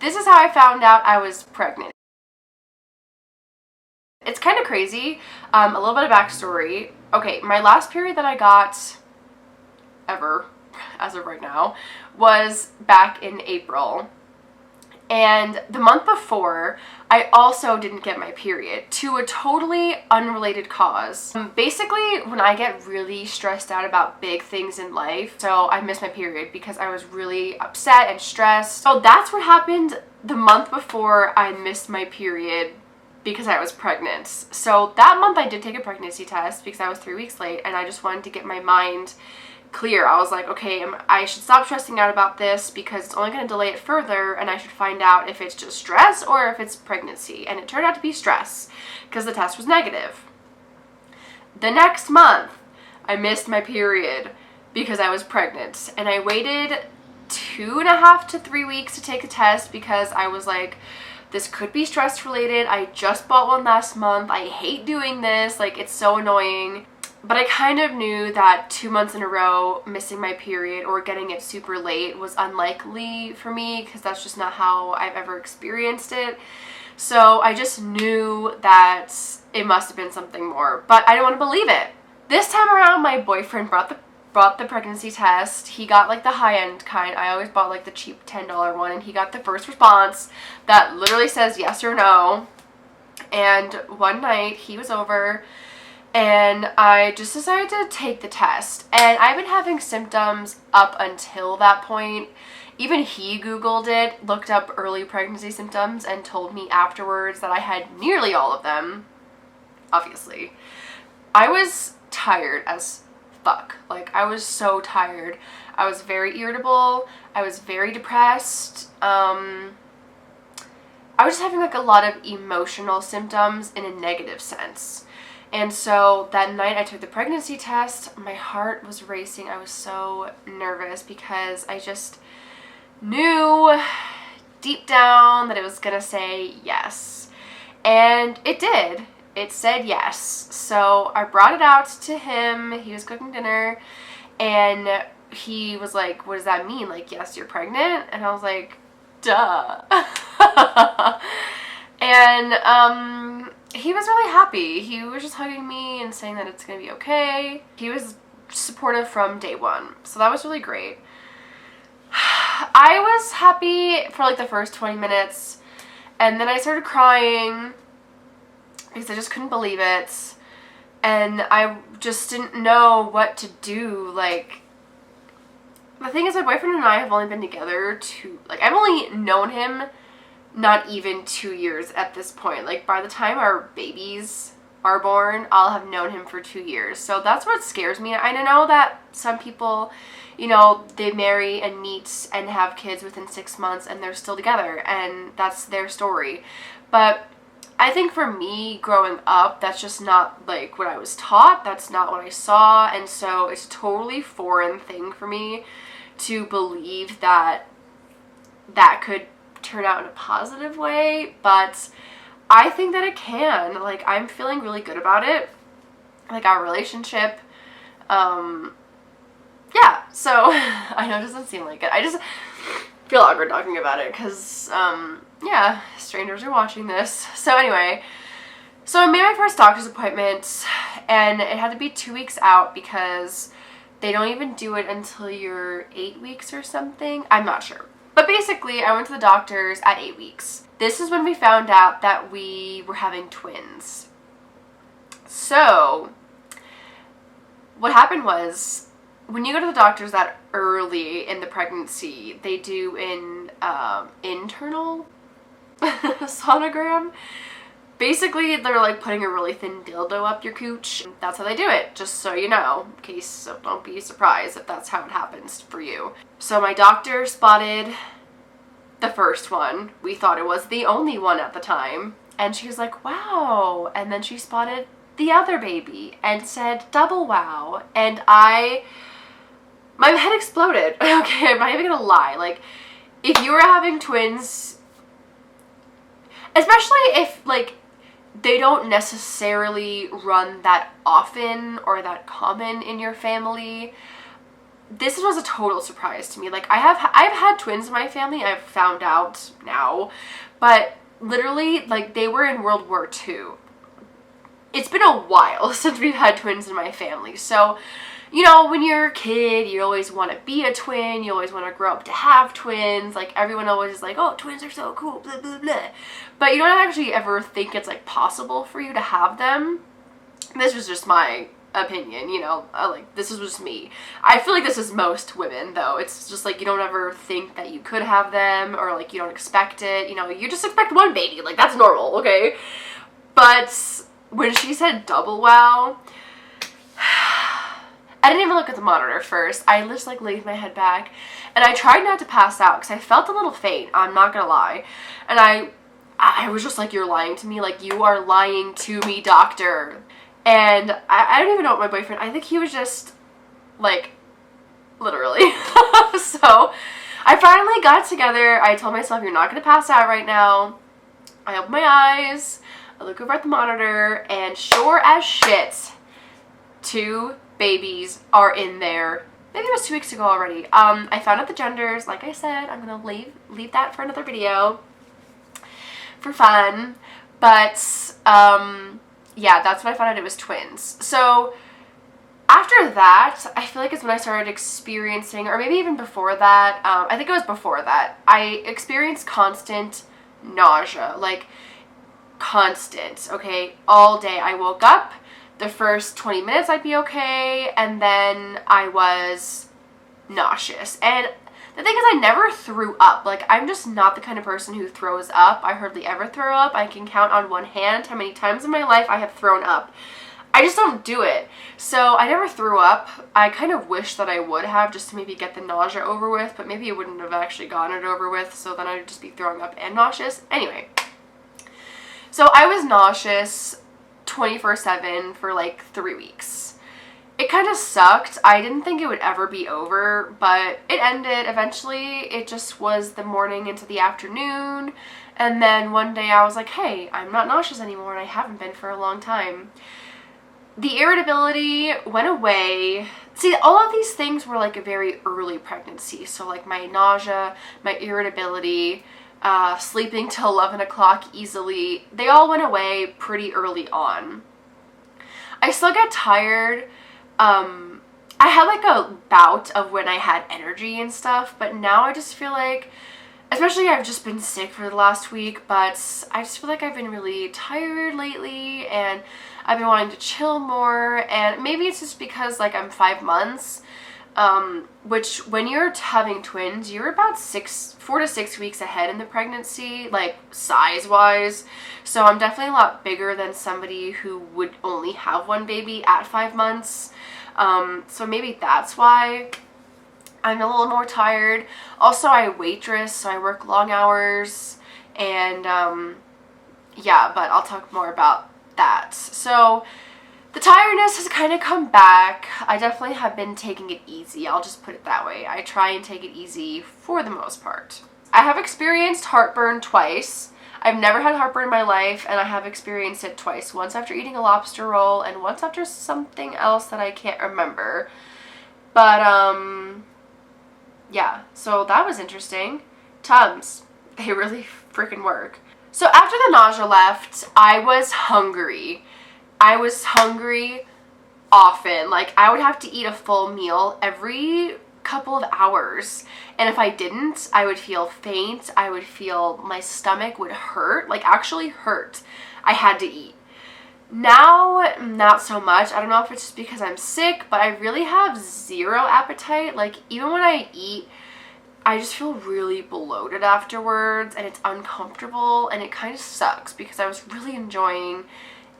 This is how I found out I was pregnant. It's kind of crazy. A little bit of backstory. Okay, my last period that I got ever, as of right now, was back in April. And the month before, I also didn't get my period to a totally unrelated cause. Basically, when I get really stressed out about big things in life, so I missed my period because I was really upset and stressed. So that's what happened the month before I missed my period because I was pregnant. So that month I did take a pregnancy test because I was 3 weeks late, and I just wanted to get my mind clear. I was like, okay, I should stop stressing out about this because it's only going to delay it further, and I should find out if it's just stress or if it's pregnancy. And it turned out to be stress because the test was negative. The next month, I missed my period because I was pregnant, and I waited 2.5 to 3 weeks to take a test because I was like, this could be stress related. I just bought one last month. I hate doing this. Like, it's so annoying. But I kind of knew that 2 months in a row missing my period or getting it super late was unlikely for me because that's just not how I've ever experienced it. So I just knew that it must have been something more, but I didn't want to believe it. This time around, my boyfriend brought the pregnancy test. He got like the high-end kind. I always bought like the cheap $10 one, and he got the first response that literally says yes or no. And one night he was over, and I just decided to take the test. And I've been having symptoms up until that point. Even he Googled it, looked up early pregnancy symptoms, and told me afterwards that I had nearly all of them. Obviously. I was tired as fuck. Like, I was so tired. I was very irritable. I was very depressed. I was just having like a lot of emotional symptoms in a negative sense. And so that night I took the pregnancy test, my heart was racing. I was so nervous because I just knew deep down that it was gonna say yes. And it did. It said yes. So I brought it out to him. He was cooking dinner, and he was like, what does that mean? Like, yes, you're pregnant? And I was like, duh. And he was really happy. He was just hugging me and saying that it's gonna be okay. He was supportive from day one, so that was really great. I was happy for like the first 20 minutes, and then I started crying because I just couldn't believe it, and I just didn't know what to do. Like, the thing is, my boyfriend and I have only been together I've only known him not even 2 years at this point. Like, by the time our babies are born, I'll have known him for 2 years. So that's what scares me. I know that some people, you know, they marry and meet and have kids within 6 months and they're still together, and that's their story. But I think for me, growing up, that's just not like what I was taught. That's not what I saw. And so it's a totally foreign thing for me to believe that that could turn out in a positive way. But I think that it can. Like, I'm feeling really good about it. Like, our relationship. Yeah, so I know it doesn't seem like it. I just feel awkward talking about it because, yeah, strangers are watching this. So anyway, so I made my first doctor's appointment, and it had to be 2 weeks out because they don't even do it until you're 8 weeks or something. I'm not sure. But basically, I went to the doctor's at 8 weeks. This is when we found out that we were having twins. So what happened was, when you go to the doctors that early in the pregnancy, they do an internal sonogram. Basically, they're like putting a really thin dildo up your cooch. That's how they do it, just so you know, in case, so don't be surprised if that's how it happens for you. So my doctor spotted the first one. We thought it was the only one at the time. And she was like, wow. And then she spotted the other baby and said, double wow. And my head exploded. Okay, I'm not even gonna lie. Like, if you were having twins, especially if, like, they don't necessarily run that often or that common in your family, this was a total surprise to me. Like, I've had twins in my family, I've found out now, but literally, like, they were in World War II. It's been a while since we've had twins in my family. So, you know, when you're a kid, you always want to be a twin. You always want to grow up to have twins. Like, everyone always is like, oh, twins are so cool, blah, blah, blah. But you don't actually ever think it's, like, possible for you to have them. This was just my opinion, you know, like, this is just me. I feel like this is most women, though. It's just, like, you don't ever think that you could have them, or, like, you don't expect it. You know, you just expect one baby. Like, that's normal, okay? But when she said double wow, I didn't even look at the monitor first. I just, like, laid my head back, and I tried not to pass out because I felt a little faint, I'm not gonna lie. And I was just like, you're lying to me. Like, you are lying to me, doctor. And I don't even know what my boyfriend, I think he was just, like, literally. So I finally got together. I told myself, you're not gonna pass out right now. I open my eyes, I look over at the monitor, and sure as shit, 2 babies are in there. Maybe it was 2 weeks ago already. I found out the genders. Like I said, I'm gonna leave that for another video for fun. But yeah, that's when I found out it was twins. So after that, I feel like it's when I started experiencing, or maybe even before that, I think it was before that, I experienced constant nausea. Like, constant, okay, all day. I woke up, the first 20 minutes I'd be okay, and then I was nauseous. And the thing is, I never threw up. Like, I'm just not the kind of person who throws up. I hardly ever throw up. I can count on one hand how many times in my life I have thrown up. I just don't do it. So I never threw up. I kind of wish that I would have, just to maybe get the nausea over with, but maybe it wouldn't have actually gotten it over with, so then I'd just be throwing up and nauseous. Anyway, so I was nauseous 24/7 for like 3 weeks. It kind of sucked. I didn't think it would ever be over, but it ended eventually. It just was the morning into the afternoon, and then one day I was like, hey, I'm not nauseous anymore, and I haven't been for a long time. The irritability went away. See, all of these things were like a very early pregnancy. So like my nausea, my irritability, sleeping till 11 o'clock easily, they all went away pretty early on. I still get tired. I had like a bout of when I had energy and stuff, but now I just feel like, especially I've just been sick for the last week, but I just feel like I've been really tired lately, and I've been wanting to chill more, and maybe it's just because like I'm 5 months, which when you're having twins, you're about 4 to 6 weeks ahead in the pregnancy, like size-wise. So I'm definitely a lot bigger than somebody who would only have one baby at 5 months. So maybe that's why I'm a little more tired. Also, I waitress, so I work long hours, and yeah, but I'll talk more about that. So the tiredness has kind of come back. I definitely have been taking it easy. I'll just put it that way. I try and take it easy for the most part. I have experienced heartburn twice. I've never had heartburn in my life, and I have experienced it twice. Once after eating a lobster roll, and once after something else that I can't remember. But yeah, so that was interesting. Tums, they really freaking work. So after the nausea left, I was hungry. I was hungry often. Like, I would have to eat a full meal every couple of hours. And if I didn't, I would feel faint. I would feel my stomach would hurt, like actually hurt. I had to eat. Now, not so much. I don't know if it's just because I'm sick, but I really have zero appetite. Like, even when I eat, I just feel really bloated afterwards, and it's uncomfortable, and it kind of sucks because I was really enjoying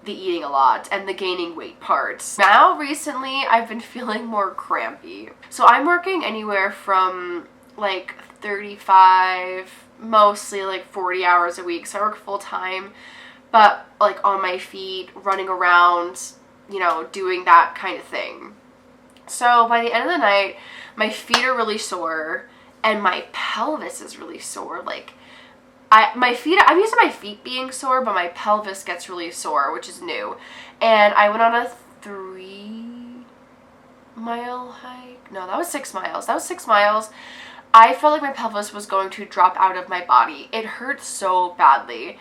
the eating a lot and the gaining weight parts. Now, recently, I've been feeling more crampy. So I'm working anywhere from like 35, mostly like 40 hours a week. So I work full time, but like on my feet, running around, you know, doing that kind of thing. So by the end of the night, my feet are really sore, and my pelvis is really sore. Like, I'm used to my feet being sore, but my pelvis gets really sore, which is new. And I went on a 3-month mile hike. No, that was 6 miles. That was 6 miles. I felt like my pelvis was going to drop out of my body. It hurt so badly.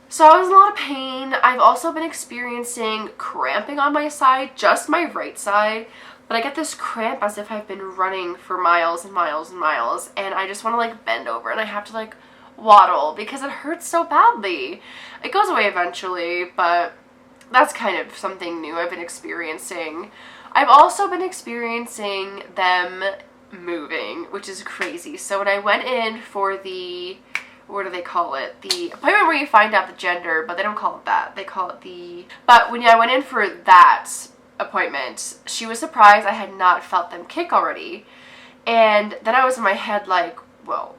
So I was in a lot of pain. I've also been experiencing cramping on my side, just my right side. But I get this cramp as if I've been running for miles and miles and miles. And I just want to like bend over and I have to like waddle because it hurts so badly. It goes away eventually, but that's kind of something new I've been experiencing. I've also been experiencing them moving, which is crazy. So when I went in for the, what do they call it? The appointment where you find out the gender, but they don't call it that. They call it the, but when I went in for that appointment, she was surprised I had not felt them kick already. And then I was in my head like, well,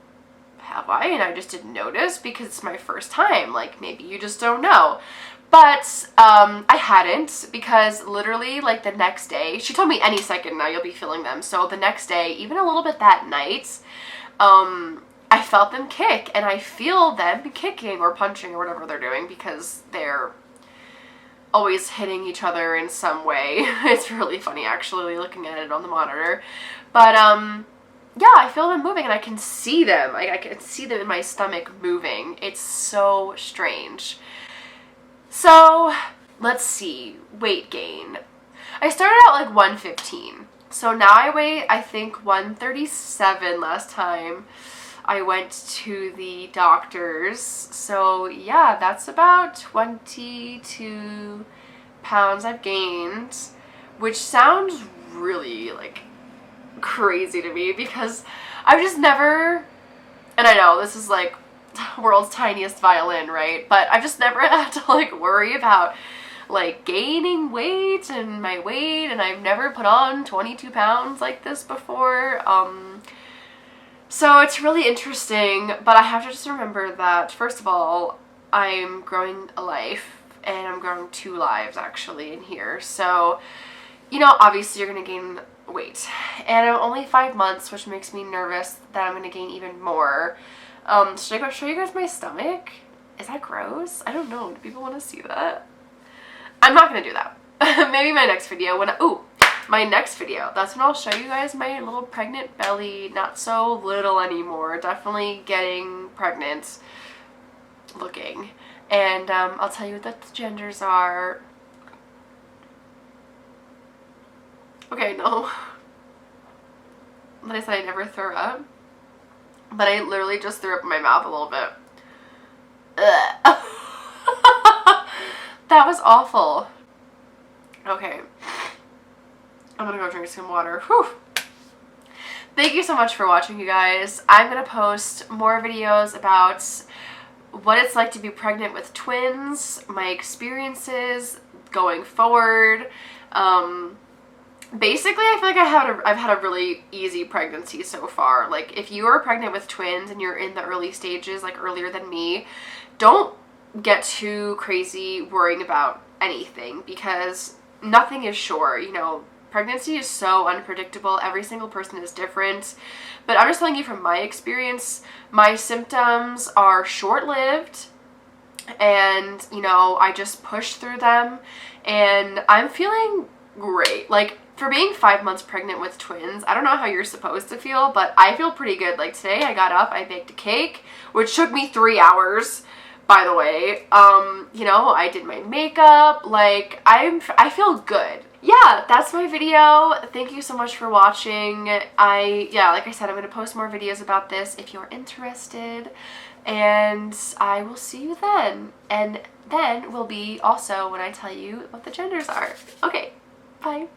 have I? And I just didn't notice because it's my first time. Like, maybe you just don't know. But I hadn't, because literally like the next day, she told me any second now you'll be feeling them. So the next day, even a little bit that night, I felt them kick, and I feel them kicking or punching or whatever they're doing because they're always hitting each other in some way. It's really funny actually looking at it on the monitor. But yeah, I feel them moving and I can see them. I can see them in my stomach moving. It's so strange. So let's see, weight gain. I started out like 115. So now I weigh, I think 137 last time I went to the doctor's. So yeah, that's about 22 pounds I've gained, which sounds really like crazy to me because I've just never, and I know this is like world's tiniest violin, right? But I've just never had to like worry about like gaining weight and my weight, and I've never put on 22 pounds like this before. So it's really interesting, but I have to just remember that, first of all, I'm growing a life, and I'm growing 2 lives actually in here. So, you know, obviously you're gonna gain weight, and I'm only 5 months, which makes me nervous that I'm gonna gain even more. Should I go show you guys my stomach? Is that gross? I don't know. Do people want to see that? I'm not gonna do that. Maybe my next video when my next video, that's when I'll show you guys my little pregnant belly. Not so little anymore, definitely getting pregnant looking. And I'll tell you what the genders are. Okay, no. But I said I never throw up, but I literally just threw up in my mouth a little bit. Ugh. That was awful. Okay. I'm gonna go drink some water. Whew. Thank you so much for watching, you guys. I'm gonna post more videos about what it's like to be pregnant with twins, my experiences going forward. Basically, I feel like I've had a really easy pregnancy so far. Like, if you are pregnant with twins and you're in the early stages, like earlier than me, don't get too crazy worrying about anything because nothing is sure. You know, pregnancy is so unpredictable. Every single person is different. But I'm just telling you from my experience, my symptoms are short-lived, and, you know, I just push through them, and I'm feeling great. Like, for being 5 months pregnant with twins, I don't know how you're supposed to feel, but I feel pretty good. Like, today I got up, I baked a cake, which took me 3 hours, by the way. You know, I did my makeup. Like, I feel good. Yeah, that's my video. Thank you so much for watching. Like I said, I'm going to post more videos about this if you're interested, and I will see you then. And then will be also when I tell you what the genders are. Okay, bye.